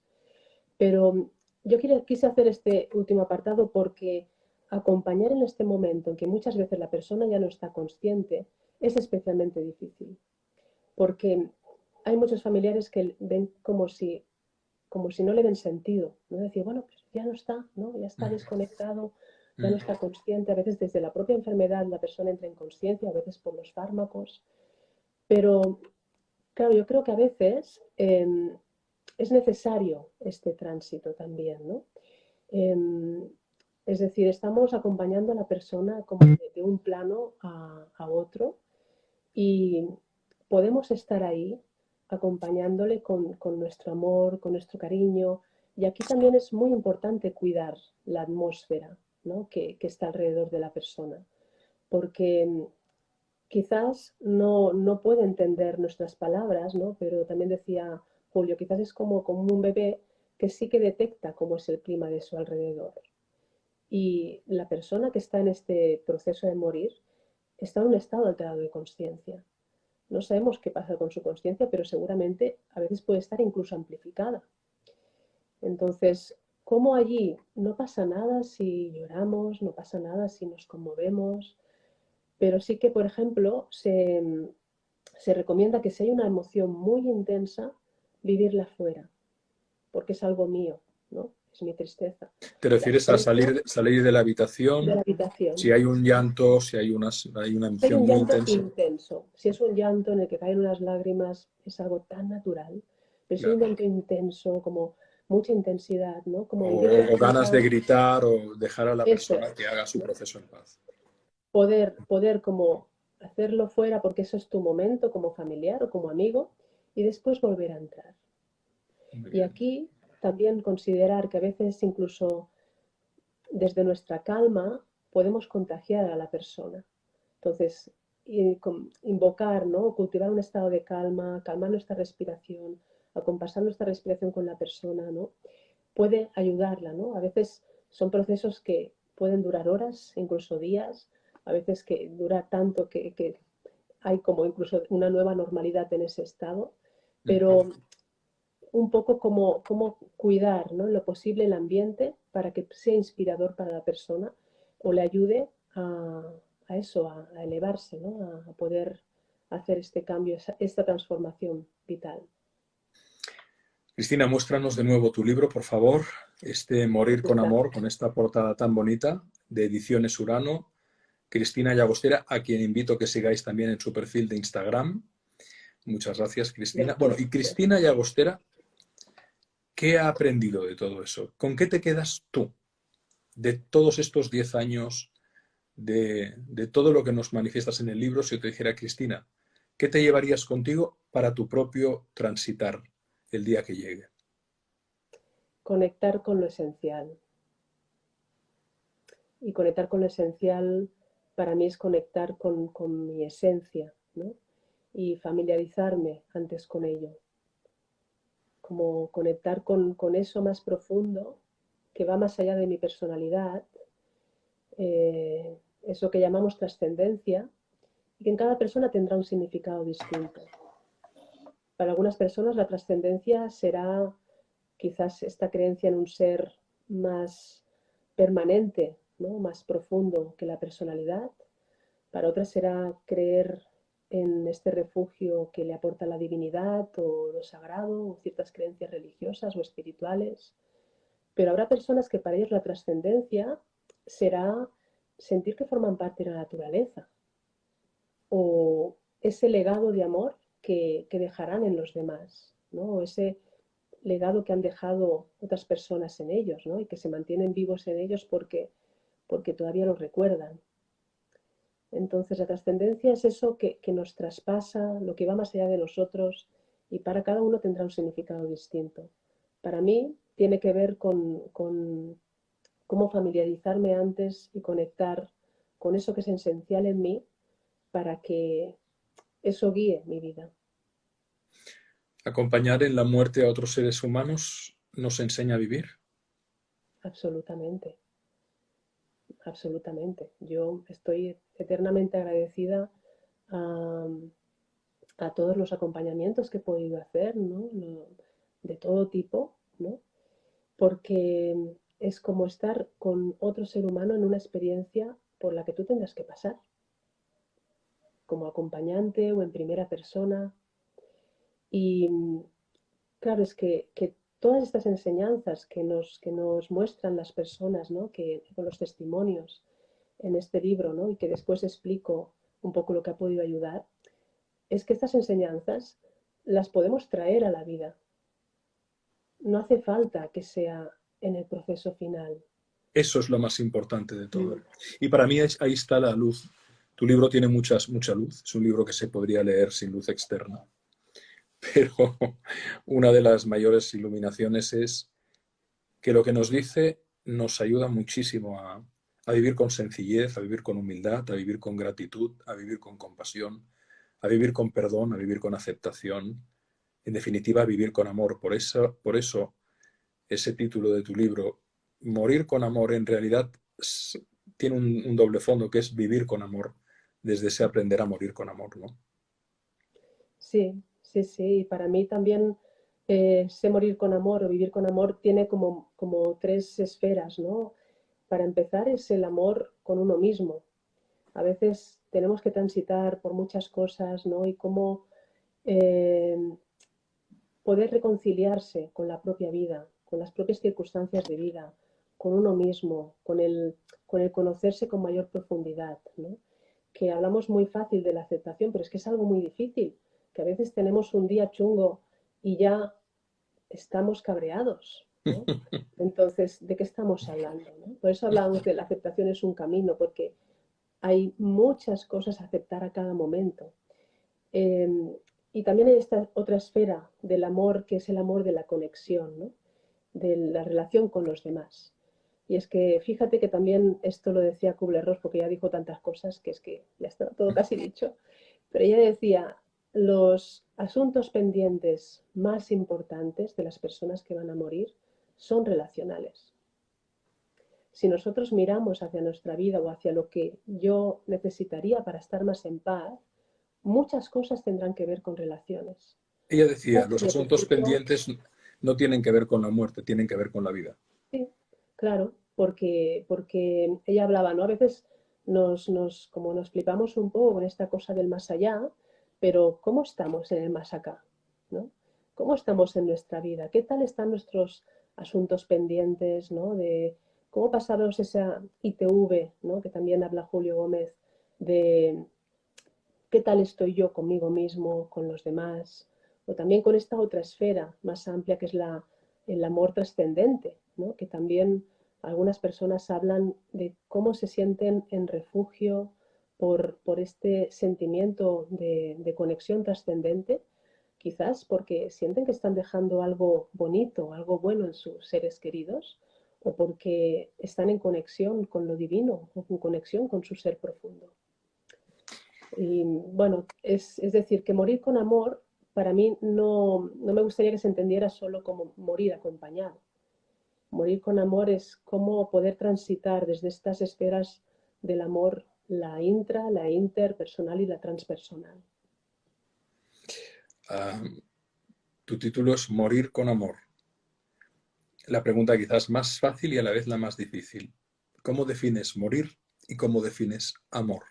Pero yo quise hacer este último apartado porque acompañar en este momento en que muchas veces la persona ya no está consciente es especialmente difícil, porque hay muchos familiares que ven como si no le den sentido, ¿no? Decir, bueno, pues ya no está, ¿no? Ya está desconectado, ya no está consciente. A veces desde la propia enfermedad la persona entra en conciencia, a veces por los fármacos. Pero, claro, yo creo que a veces es necesario este tránsito también, ¿no? Eh, es decir, estamos acompañando a la persona como de un plano a otro y podemos estar ahí acompañándole con nuestro amor, con nuestro cariño. Y aquí también es muy importante cuidar la atmósfera, ¿no? que está alrededor de la persona, porque quizás no puede entender nuestras palabras, ¿no? Pero también decía Julio, quizás es como un bebé que sí que detecta cómo es el clima de su alrededor. Y la persona que está en este proceso de morir está en un estado alterado de conciencia. No sabemos qué pasa con su conciencia, pero seguramente a veces puede estar incluso amplificada. Entonces, ¿cómo allí no pasa nada si lloramos, no pasa nada si nos conmovemos? Pero sí que, por ejemplo, se recomienda que si hay una emoción muy intensa, vivirla fuera, porque es algo mío, ¿no? Es mi tristeza. ¿Te La refieres a expreso salir de la de la habitación? habitación. Si hay un llanto, si hay una Si hay emoción un muy llanto intensa. intenso, si es un llanto en el que caen unas lágrimas, es algo tan natural, pero si es un Claro. llanto intenso, como mucha intensidad, ¿no? Como O, vivirla o ganas de fuera, gritar o dejar a la eso persona que es, haga su ¿no? proceso en paz. Poder como hacerlo fuera porque eso es tu momento como familiar o como amigo y después volver a entrar. Muy Y bien. aquí también considerar que a veces incluso desde nuestra calma podemos contagiar a la persona. Entonces, invocar, ¿no? Cultivar un estado de calma, calmar nuestra respiración, acompasar nuestra respiración con la persona, ¿no? Puede ayudarla, ¿no? A veces son procesos que pueden durar horas, incluso días, a veces que dura tanto que hay como incluso una nueva normalidad en ese estado, pero un poco como cuidar, ¿no? En lo posible el ambiente para que sea inspirador para la persona o le ayude a eso, a elevarse, ¿no? A poder hacer este cambio, esta transformación vital. Cristina, muéstranos de nuevo tu libro, por favor. Este Morir Aquí con está. amor, con esta portada tan bonita de Ediciones Urano. Cristina Llagostera, a quien invito a que sigáis también en su perfil de Instagram. Muchas gracias, Cristina. Bueno, y Gracias. Cristina Llagostera, ¿qué ha aprendido de todo eso? ¿Con qué te quedas tú de todos estos 10 años, de todo lo que nos manifiestas en el libro? Si yo te dijera, Cristina, ¿qué te llevarías contigo para tu propio transitar el día que llegue? Conectar con lo esencial. Y conectar con lo esencial para mí es conectar con mi esencia, ¿no? Y familiarizarme antes con ello. Como conectar con eso más profundo que va más allá de mi personalidad, eso que llamamos trascendencia, y que en cada persona tendrá un significado distinto. Para algunas personas la trascendencia será quizás esta creencia en un ser más permanente, ¿no? Más profundo que la personalidad. para otras será creer en este refugio que le aporta la divinidad o lo sagrado o ciertas creencias religiosas o espirituales. Pero habrá personas que para ellos la trascendencia será sentir que forman parte de la naturaleza o ese legado de amor que dejarán en los demás, ¿no? O ese legado que han dejado otras personas en ellos, ¿no? Y que se mantienen vivos en ellos porque todavía lo recuerdan. Entonces la trascendencia es eso que nos traspasa, lo que va más allá de nosotros y para cada uno tendrá un significado distinto. Para mí tiene que ver con cómo familiarizarme antes y conectar con eso que es esencial en mí para que eso guíe mi vida. Acompañar en la muerte a otros seres humanos nos enseña a vivir. Absolutamente, absolutamente. Yo estoy eternamente agradecida a, a todos los acompañamientos que he podido hacer, ¿no? De todo tipo, ¿no? Porque es como estar con otro ser humano en una experiencia por la que tú tendrás que pasar, como acompañante o en primera persona. Y claro, es que todas estas enseñanzas que nos muestran las personas, ¿no? Con los testimonios en este libro, ¿no? Y que después explico un poco lo que ha podido ayudar, es que estas enseñanzas las podemos traer a la vida. No hace falta que sea en el proceso final. Eso es lo más importante de todo. Mm. Y para mí ahí está la luz. Tu libro tiene mucha luz. Es un libro que se podría leer sin luz externa. Pero una de las mayores iluminaciones es que lo que nos dice nos ayuda muchísimo a vivir con sencillez, a vivir con humildad, a vivir con gratitud, a vivir con compasión, a vivir con perdón, a vivir con aceptación. En definitiva, a vivir con amor. Por eso ese título de tu libro, Morir con amor, en realidad tiene un doble fondo, que es vivir con amor, desde ese aprender a morir con amor, ¿no? Sí, sí, sí. Y para mí también sé morir con amor o vivir con amor tiene como tres esferas, ¿no? Para empezar es el amor con uno mismo. A veces tenemos que transitar por muchas cosas, ¿no? Y cómo eh, poder reconciliarse con la propia vida, con las propias circunstancias de vida, con uno mismo, con el conocerse con mayor profundidad, ¿no? Que hablamos muy fácil de la aceptación, pero es que es algo muy difícil, que a veces tenemos un día chungo y ya estamos cabreados, ¿no? Entonces, ¿de qué estamos hablando? ¿No? Por eso hablamos de la aceptación es un camino, porque hay muchas cosas a aceptar a cada momento. Eh, y también hay esta otra esfera del amor, que es el amor de la conexión, ¿no? De la relación con los demás. Y es que fíjate que también esto lo decía Kubler-Ross, porque ya dijo tantas cosas que es que ya está todo casi dicho, pero ella decía, los asuntos pendientes más importantes de las personas que van a morir son relacionales. Si nosotros miramos hacia nuestra vida o hacia lo que yo necesitaría para estar más en paz, muchas cosas tendrán que ver con relaciones. Ella decía, Mucho los asuntos necesito, pendientes no tienen que ver con la muerte, tienen que ver con la vida. sí, claro, porque ella hablaba, ¿no? A veces como nos flipamos un poco con esta cosa del más allá, pero ¿cómo estamos en el más acá? ¿No? ¿Cómo estamos en nuestra vida? ¿Qué tal están nuestros asuntos pendientes, ¿no? De cómo pasamos esa ITV, ¿no? Que también habla Julio Gómez, de qué tal estoy yo conmigo mismo, con los demás, o también con esta otra esfera más amplia que es el amor trascendente, ¿no? Que también algunas personas hablan de cómo se sienten en refugio por este sentimiento de conexión trascendente, quizás porque sienten que están dejando algo bonito, algo bueno en sus seres queridos, o porque están en conexión con lo divino, o en conexión con su ser profundo. Y bueno, es decir, que morir con amor para mí no me gustaría que se entendiera solo como morir acompañado. Morir con amor es cómo poder transitar desde estas esferas del amor la intra, la interpersonal y la transpersonal. Tu título es Morir con amor. La pregunta quizás más fácil y a la vez la más difícil. ¿Cómo defines morir y cómo defines amor?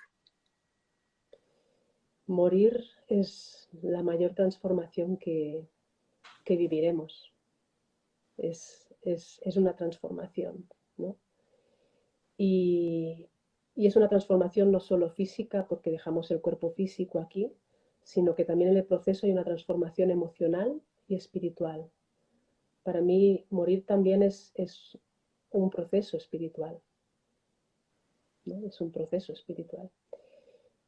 morir es la mayor transformación que viviremos. Es una transformación, ¿no? Y, y es una transformación no solo física, porque dejamos el cuerpo físico aquí, sino que también en el proceso hay una transformación emocional y espiritual. Para mí, morir también es un proceso espiritual, ¿no? Es un proceso espiritual.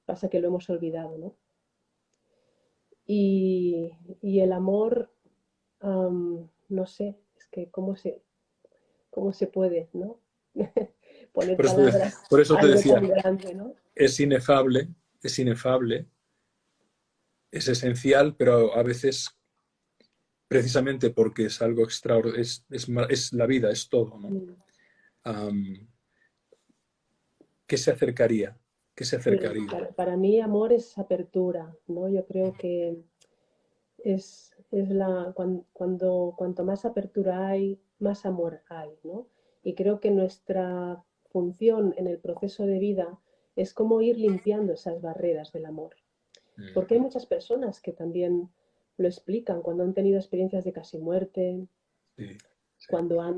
Pasa que lo hemos olvidado, ¿no? Y, y el amor, no sé, es que cómo se puede, ¿no? Poner Por eso, palabras por eso a te algo decía, tan grande, ¿no? es inefable, es esencial, pero a veces, precisamente porque es algo extraordinario, es la vida, es todo, ¿no? Mm. Um, ¿Qué se acercaría? ¿Qué se Pues acercaría? para mí amor es apertura, ¿no? Yo creo que cuanto más apertura hay, más amor hay, ¿no? Y creo que nuestra función en el proceso de vida es como ir limpiando esas barreras del amor. Porque hay muchas personas que también lo explican cuando han tenido experiencias de casi muerte, Sí, sí. cuando a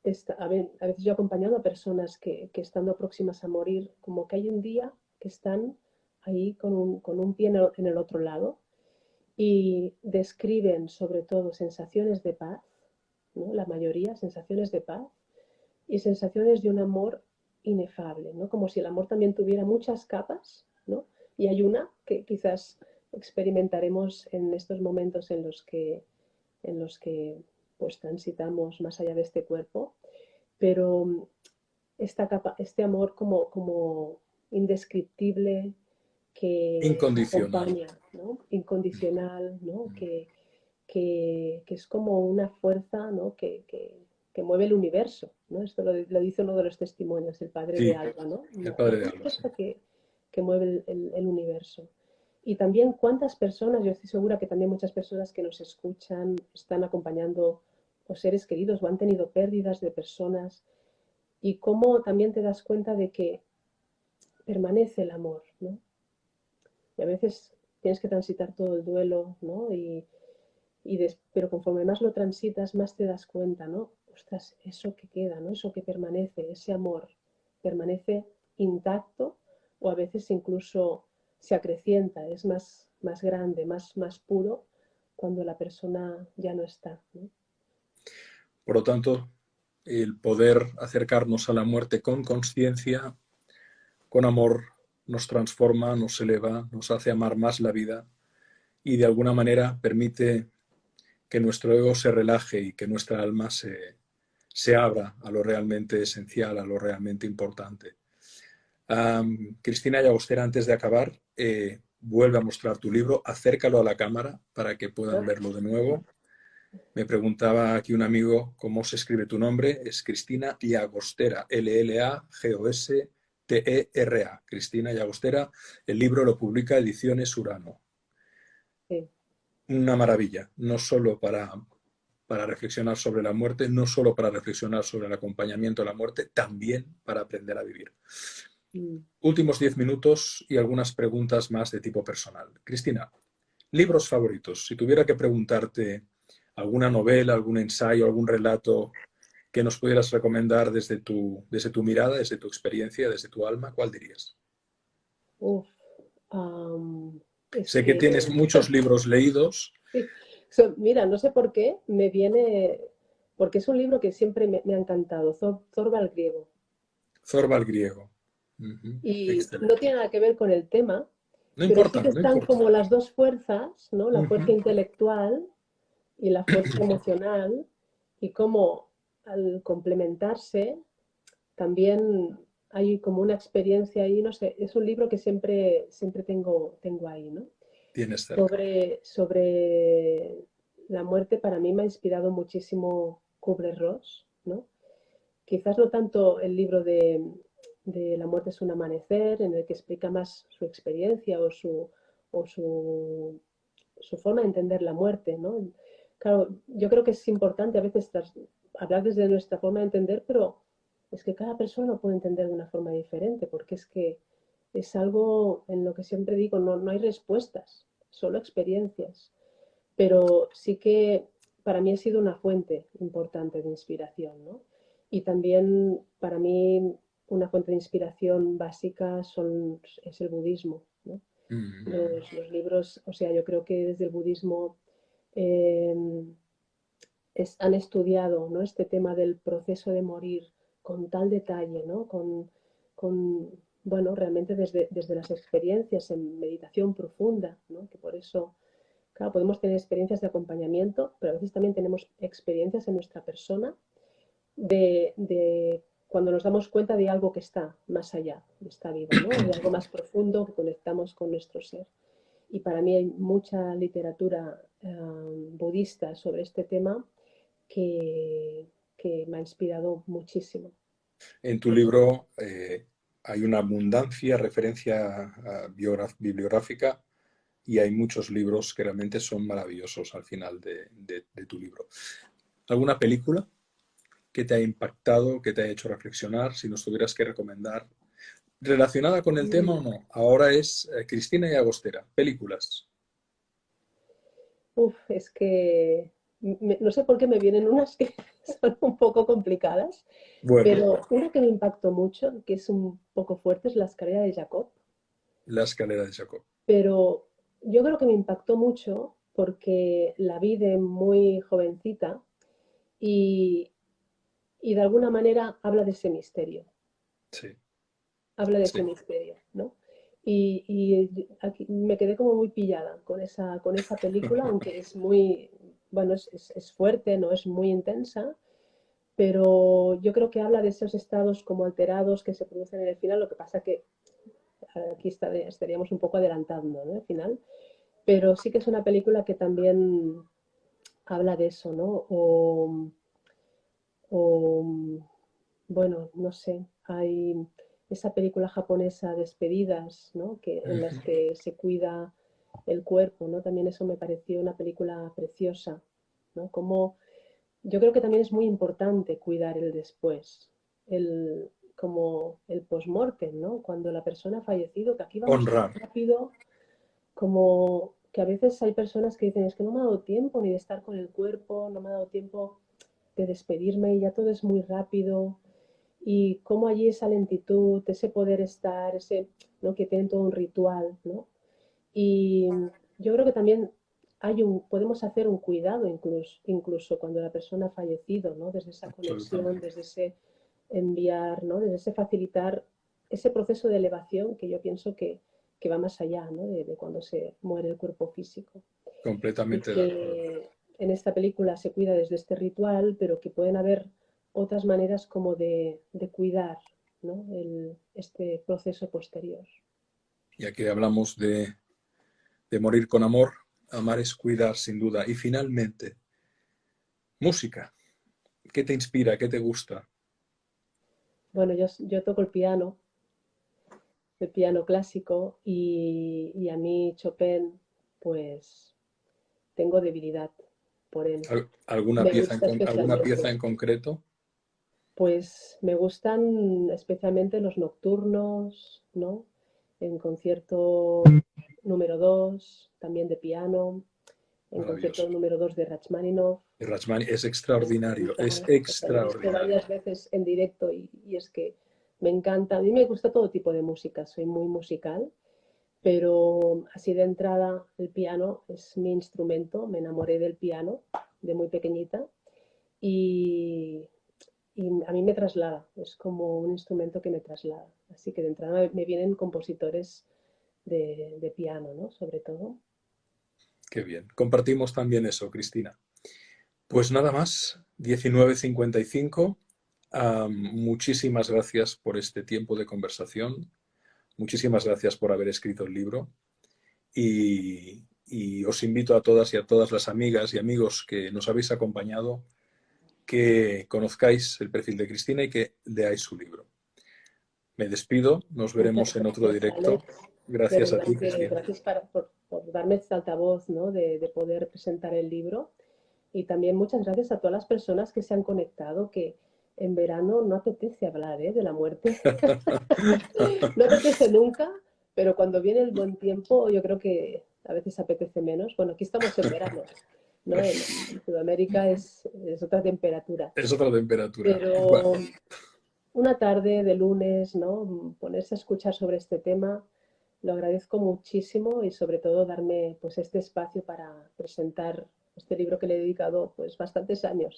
veces yo he acompañado a personas que estando próximas a morir, como que hay un día que están ahí con un pie en el otro lado y describen sobre todo sensaciones de paz, ¿no? La mayoría sensaciones de paz y sensaciones de un amor inefable, ¿no? Como si el amor también tuviera muchas capas, ¿no? Y hay una que quizás experimentaremos en estos momentos en los que pues transitamos más allá de este cuerpo, pero este amor como indescriptible que Incondicional. acompaña, ¿no? Incondicional, ¿no? Que es como una fuerza, ¿no? que mueve el universo, ¿no? Esto lo dice uno de los testimonios, el padre de Sí, Alba, ¿no? el Hay padre de una Alba, sí. fuerza que mueve el universo. Y también cuántas personas, yo estoy segura que también muchas personas que nos escuchan están acompañando a seres queridos o han tenido pérdidas de personas y cómo también te das cuenta de que permanece el amor, ¿no? Y a veces tienes que transitar todo el duelo, ¿no? Pero conforme más lo transitas, más te das cuenta, ¿no? Ostras, eso que queda, ¿no? Eso que permanece, ese amor, permanece intacto o a veces incluso se acrecienta, es más grande, más puro cuando la persona ya no está, ¿no? Por lo tanto, el poder acercarnos a la muerte con conciencia, con amor, nos transforma, nos eleva, nos hace amar más la vida y de alguna manera permite que nuestro ego se relaje y que nuestra alma se abra a lo realmente esencial, a lo realmente importante. Cristina Llagostera, antes de acabar, vuelve a mostrar tu libro, acércalo a la cámara para que puedan Ah, verlo de nuevo. Me preguntaba aquí un amigo cómo se escribe tu nombre. Es Cristina Llagostera, Llagostera. Cristina Llagostera. El libro lo publica Ediciones Urano. sí. Una maravilla, no solo para reflexionar sobre la muerte, no solo para reflexionar sobre el acompañamiento a la muerte, también para aprender a vivir. Mm. Últimos 10 minutos y algunas preguntas más de tipo personal. Cristina, libros favoritos. Si tuviera que preguntarte alguna novela, algún ensayo, algún relato que nos pudieras recomendar desde tu mirada, desde tu experiencia, desde tu alma, ¿cuál dirías? Uf, am, es Sé que que tienes muchos libros leídos. sí. Mira, no sé por qué me viene, porque es un libro que siempre me ha encantado, Thorvald Griego. Zorba el griego. Y no Excelente. tiene nada que ver con el tema, No pero sí importa, que no están importa. como las dos fuerzas, ¿no? La fuerza Ujú. intelectual y la fuerza emocional, y cómo al complementarse también hay como una experiencia ahí, no sé, es un libro que siempre tengo ahí, ¿no? Tienes cerca. Sobre la muerte para mí me ha inspirado muchísimo Kubler-Ross, ¿no? Quizás no tanto el libro de La muerte es un amanecer, en el que explica más su experiencia o su forma de entender la muerte, ¿no? Claro, yo creo que es importante a veces hablar desde nuestra forma de entender, pero es que cada persona lo puede entender de una forma diferente, porque es que es algo en lo que siempre digo, no hay respuestas, solo experiencias. Pero sí que para mí ha sido una fuente importante de inspiración, ¿no? Y también para mí una fuente de inspiración básica es el budismo, ¿no? Los libros, o sea, yo creo que desde el budismo eh, han estudiado, ¿no?, este tema del proceso de morir con tal detalle, ¿no? Con bueno, realmente desde las experiencias en meditación profunda, ¿no? Que por eso, claro, podemos tener experiencias de acompañamiento, pero a veces también tenemos experiencias en nuestra persona de cuando nos damos cuenta de algo que está más allá de esta vida, ¿no? De algo más profundo, que conectamos con nuestro ser. Y para mí hay mucha literatura budista sobre este tema que, que me ha inspirado muchísimo. En tu libro hay una abundancia, referencia bibliográfica y hay muchos libros que realmente son maravillosos al final de tu libro. ¿Alguna película que te ha impactado, que te ha hecho reflexionar, si nos tuvieras que recomendar? ¿Relacionada con el tema o no? Ahora es Cristina y Agostera, películas. Uf, es que no sé por qué me vienen unas que son un poco complicadas, Bueno, pero una que me impactó mucho, que es un poco fuerte, es La escalera de Jacob. La escalera de Jacob. Pero yo creo que me impactó mucho porque la vi de muy jovencita y, y de alguna manera habla de ese misterio, Sí, habla de ese sí. misterio, ¿no? Y aquí me quedé como muy pillada con esa película, aunque es muy, bueno, es fuerte, no es muy intensa, pero yo creo que habla de esos estados como alterados que se producen en el final, lo que pasa que aquí estaríamos un poco adelantando, ¿no?, el final, pero sí que es una película que también habla de eso, ¿no? O bueno, no sé, hay esa película japonesa Despedidas, ¿no?, en las que se cuida el cuerpo, ¿no? También eso me pareció una película preciosa, ¿no? Como yo creo que también es muy importante cuidar el después, como el post-mortem, ¿no? Cuando la persona ha fallecido, que aquí vamos tan Honrar. rápido, como que a veces hay personas que dicen, es que no me ha dado tiempo ni de estar con el cuerpo, no me ha dado tiempo de despedirme y ya todo es muy rápido. Y cómo allí esa lentitud, ese poder estar, ¿no?, que tienen todo un ritual, ¿no? Y yo creo que también podemos hacer un cuidado incluso cuando la persona ha fallecido, ¿no? Desde esa conexión, Absolutamente. desde ese enviar, ¿no?, desde ese facilitar ese proceso de elevación que yo pienso que va más allá, ¿no?, de cuando se muere el cuerpo físico. Y Completamente de acuerdo. que en esta película se cuida desde este ritual, pero que pueden haber otras maneras como de cuidar, ¿no?, este proceso posterior. Y aquí hablamos de morir con amor. Amar es cuidar, sin duda. Y finalmente, música. ¿Qué te inspira? ¿Qué te gusta? Bueno, yo toco el piano clásico, y a mí Chopin, pues tengo debilidad por él. Me gusta ¿Alguna especialmente. pieza en concreto? Pues me gustan especialmente los nocturnos, ¿no? En concierto número 2 también de piano, en concierto Maravilloso. número 2 de Rachmaninoff. Y Rachmani es Me extraordinario, encanta, es o sea, lo he visto extraordinario. varias veces en directo y es que me encanta. A mí me gusta todo tipo de música, soy muy musical, pero así de entrada el piano es mi instrumento. Me enamoré del piano de muy pequeñita y, y a mí me traslada, es como un instrumento que me traslada. Así que de entrada me vienen compositores de piano, ¿no? Sobre todo. Qué bien. Compartimos también eso, Cristina. Pues nada más, 19:55. Muchísimas gracias por este tiempo de conversación. Muchísimas gracias por haber escrito el libro. Y os invito a todas y a todas las amigas y amigos que nos habéis acompañado que conozcáis el perfil de Cristina y que leáis su libro. Me despido, nos Muchas veremos en otro gracias, directo. Alex. De Gracias a verdad ti, que Cristina. gracias por darme este altavoz, ¿no?, de poder presentar el libro. Y también muchas gracias a todas las personas que se han conectado, que en verano no apetece hablar de la muerte. No apetece nunca, pero cuando viene el buen tiempo yo creo que a veces apetece menos. Bueno, aquí estamos en verano, ¿no? En Sudamérica es otra temperatura, Es otra temperatura. Bueno, pero una tarde de lunes, ¿no? Ponerse a escuchar sobre este tema, lo agradezco muchísimo y sobre todo darme pues este espacio para presentar este libro que le he dedicado pues bastantes años,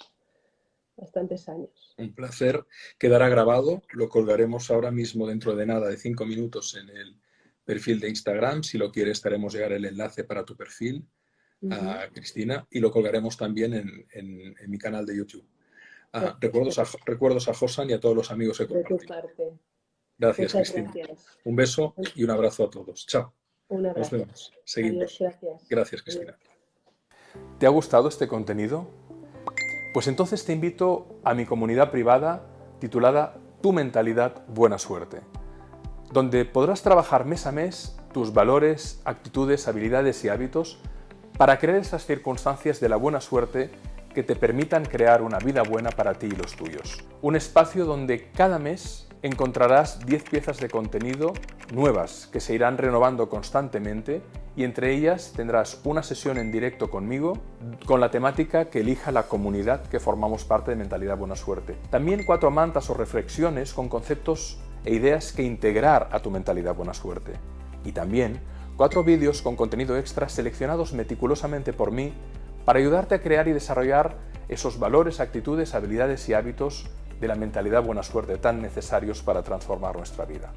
bastantes años. un placer. Quedará grabado. Lo colgaremos ahora mismo dentro de nada, de 5 minutos, en el perfil de Instagram. Si lo quieres, te haremos llegar el enlace para tu perfil, Cristina, y lo colgaremos también en mi canal de YouTube. Recuerdos a Josan y a todos los amigos que De tu compartimos. parte. Gracias, Muchas Cristina. gracias. Un beso y un abrazo a todos. Chao. Un Nos abrazo. vemos. Seguimos. Adiós, gracias. Gracias, Cristina. ¿Te ha gustado este contenido? Pues entonces te invito a mi comunidad privada titulada Tu mentalidad, buena suerte, donde podrás trabajar mes a mes tus valores, actitudes, habilidades y hábitos para crear esas circunstancias de la buena suerte que te permitan crear una vida buena para ti y los tuyos. Un espacio donde cada mes encontrarás 10 piezas de contenido nuevas que se irán renovando constantemente y entre ellas tendrás una sesión en directo conmigo con la temática que elija la comunidad que formamos parte de Mentalidad Buena Suerte. También 4 mantas o reflexiones con conceptos e ideas que integrar a tu Mentalidad Buena Suerte. Y también 4 vídeos con contenido extra seleccionados meticulosamente por mí para ayudarte a crear y desarrollar esos valores, actitudes, habilidades y hábitos de la mentalidad buena suerte tan necesarios para transformar nuestra vida.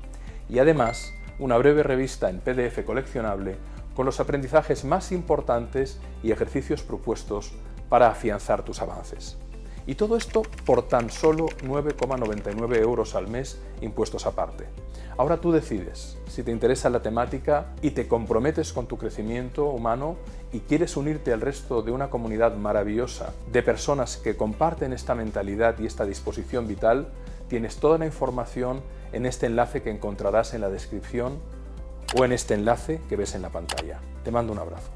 Y además, una breve revista en PDF coleccionable con los aprendizajes más importantes y ejercicios propuestos para afianzar tus avances. Y todo esto por tan solo 9,99 € al mes, impuestos aparte. Ahora tú decides si te interesa la temática y te comprometes con tu crecimiento humano y quieres unirte al resto de una comunidad maravillosa de personas que comparten esta mentalidad y esta disposición vital. Tienes toda la información en este enlace que encontrarás en la descripción o en este enlace que ves en la pantalla. Te mando un abrazo.